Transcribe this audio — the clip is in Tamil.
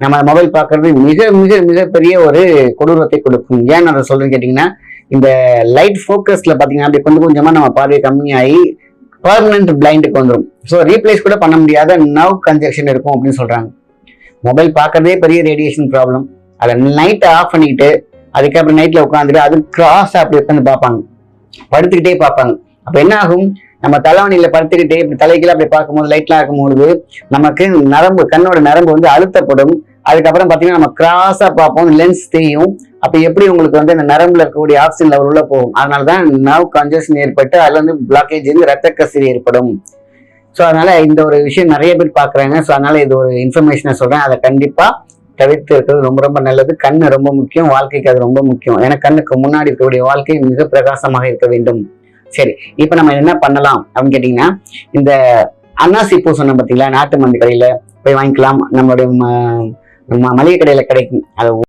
நம்ம மொபைல் பார்க்கறது மிக மிக மிகப்பெரிய ஒரு கொடூரத்தை கொடுக்கும். ஏன் அதை சொல்றேன்னு கேட்டீங்கன்னா, இந்த லைட் ஃபோக்கஸ்ல பாத்தீங்கன்னா அப்படி கொஞ்சம் கொஞ்சமா நம்ம பார்வை கம்மியாகி பர்மனன்ட் பிளைண்டுக்கு வந்துடும். ஸோ ரீப்ளேஸ் கூட பண்ண முடியாத நர்வ் கன்ஜெக்ஷன் இருக்கும் அப்படின்னு சொல்றாங்க. மொபைல் பார்க்கறதே பெரிய ரேடியேஷன் ப்ராப்ளம். அதை நைட்டை ஆஃப் பண்ணிக்கிட்டு அதுக்கப்புறம் நைட்ல உட்காந்துட்டு அது கிராஸ் அப்படி உட்காந்து பார்ப்பாங்க, படுத்துக்கிட்டே பார்ப்பாங்க. அப்ப என்ன ஆகும், நம்ம தலைவணியில படுத்துக்கிட்டே இப்படி தலைக்கீழ அப்படி பார்க்கும்போது லைட்லாம் இருக்கும்போது நமக்கு நரம்பு, கண்ணோட நரம்பு வந்து அழுத்தப்படும். அதுக்கப்புறம் பாத்தீங்கன்னா நம்ம கிராஸா பார்ப்போம், லென்ஸ் தெரியும். அப்ப எப்படி உங்களுக்கு வந்து அந்த நரம்புல இருக்கக்கூடிய ஆக்சிஜன் லெவல் உள்ள போகும். அதனாலதான் நர்வ் கன்ஜெஷன் ஏற்பட்டு அதுல வந்து பிளாக்கேஜ் வந்து ரத்த கசிவு ஏற்படும். ஸோ அதனால இந்த ஒரு விஷயம் நிறைய பேர் பாக்குறாங்க. ஸோ அதனால இது ஒரு இன்ஃபர்மேஷனை சொல்றேன். அதை கண்டிப்பா தவிர்த்து இருக்கிறது ரொம்ப ரொம்ப நல்லது. கண்ணு ரொம்ப முக்கியம், வாழ்க்கைக்கு அது ரொம்ப முக்கியம். ஏன்னா கண்ணுக்கு முன்னாடி இருக்கக்கூடிய வாழ்க்கை மிக பிரகாசமாக இருக்க வேண்டும். சரி, இப்ப நம்ம என்ன பண்ணலாம் அப்படின்னு கேட்டீங்கன்னா, இந்த அன்னாசி பூ சொன்ன பார்த்தீங்களா, நாட்டு மருந்து கடையில போய் வாங்கிக்கலாம். நம்மளுடைய மளிகை கடையில கிடைக்கும். அதை